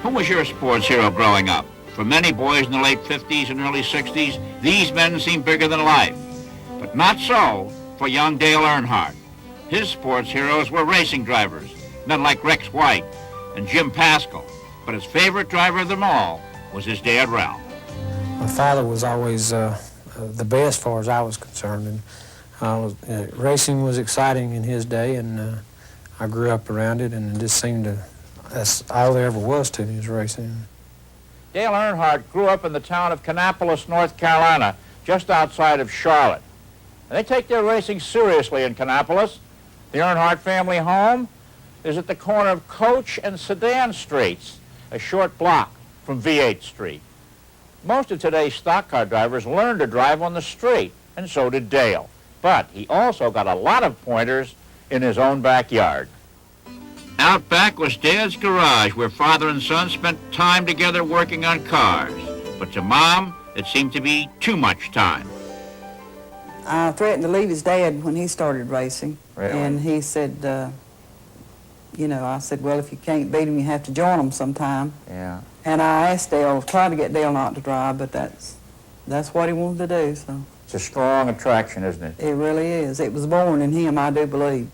Who was your sports hero growing up? For many boys in the late 50s and early 60s, these men seemed bigger than life. But not so for young Dale Earnhardt. His sports heroes were racing drivers, men like Rex White and Jim Pascal. But his favorite driver of them all was his dad, Ralph. My father was always the best as far as I was concerned. And racing was exciting in his day, and I grew up around it, and it just seemed to, that's all there ever was to me, was racing. Dale Earnhardt grew up in the town of Kannapolis, North Carolina, just outside of Charlotte. And they take their racing seriously in Kannapolis. The Earnhardt family home is at the corner of Coach and Sedan Streets, a short block from V8 Street. Most of today's stock car drivers learned to drive on the street, and so did Dale. But he also got a lot of pointers in his own backyard. Out back was Dad's garage, where father and son spent time together working on cars. But to Mom, it seemed to be too much time. I threatened to leave his dad when he started racing. Really? And he said, you know, I said, well, if you can't beat him, you have to join him sometime. Yeah. And I asked Dale, tried to get Dale not to drive, but that's what he wanted to do, so. It's a strong attraction, isn't it? It really is. It was born in him, I do believe.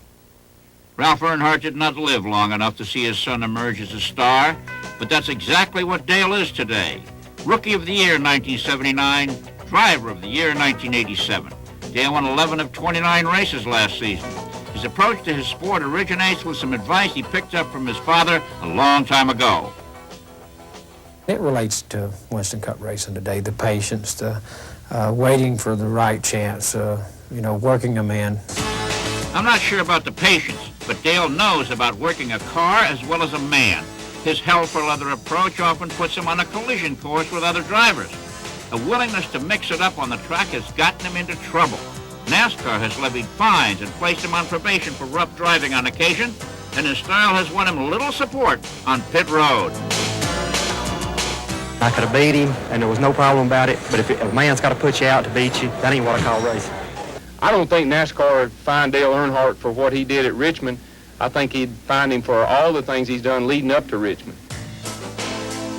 Ralph Earnhardt did not live long enough to see his son emerge as a star, but that's exactly what Dale is today. Rookie of the Year in 1979, Driver of the Year in 1987. Dale won 11 of 29 races last season. His approach to his sport originates with some advice he picked up from his father a long time ago. It relates to Winston Cup racing today, the patience, the waiting for the right chance, you know, working a man. I'm not sure about the patience, but Dale knows about working a car as well as a man. His hell-for-leather approach often puts him on a collision course with other drivers. A willingness to mix it up on the track has gotten him into trouble. NASCAR has levied fines and placed him on probation for rough driving on occasion, and his style has won him little support on pit road. I could have beat him, and there was no problem about it, but if a man's got to put you out to beat you, that ain't what I call racing. I don't think NASCAR would find Dale Earnhardt for what he did at Richmond. I think he'd find him for all the things he's done leading up to Richmond.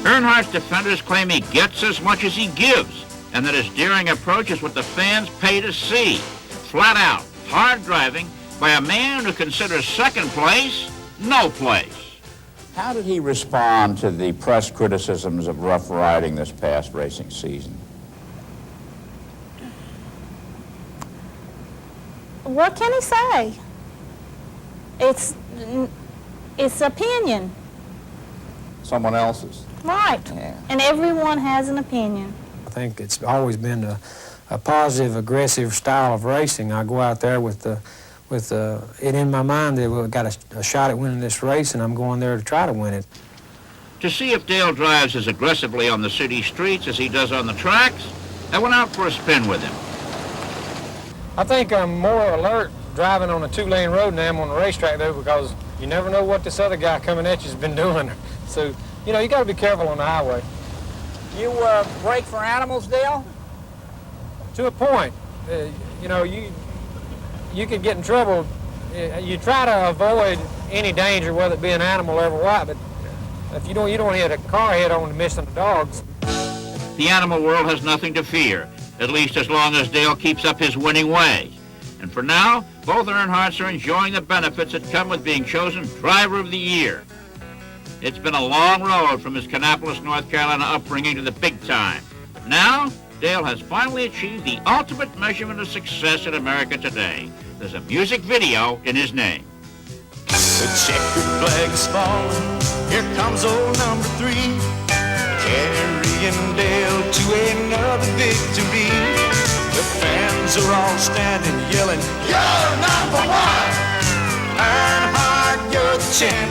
Earnhardt's defenders claim he gets as much as he gives, and that his daring approach is what the fans pay to see. Flat out, hard driving by a man who considers second place no place. How did he respond to the press criticisms of rough riding this past racing season? What can he say? It's opinion. Someone else's. Right. Yeah. And everyone has an opinion. I think it's always been a positive, aggressive style of racing. I go out there with it in my mind that we've got a shot at winning this race, and I'm going there to try to win it. To see if Dale drives as aggressively on the city streets as he does on the tracks, I went out for a spin with him. I think I'm more alert driving on a two-lane road than I am on the racetrack, though, because you never know what this other guy coming at you has been doing. So, you know, you got to be careful on the highway. You brake for animals, Dale? To a point. You know, you could get in trouble. You try to avoid any danger, whether it be an animal or what, but if you don't hit a car head on to missing the dogs. The animal world has nothing to fear, at least as long as Dale keeps up his winning ways. And for now, both Earnhardts are enjoying the benefits that come with being chosen Driver of the Year. It's been a long road from his Kannapolis, North Carolina upbringing to the big time. But now, Dale has finally achieved the ultimate measurement of success in America today. There's a music video in his name. The checkered flag's falling, here comes old number 3, carrying Dale to another victory. The fans are all standing yelling, "You're number 1! Earnhardt, you're the champion."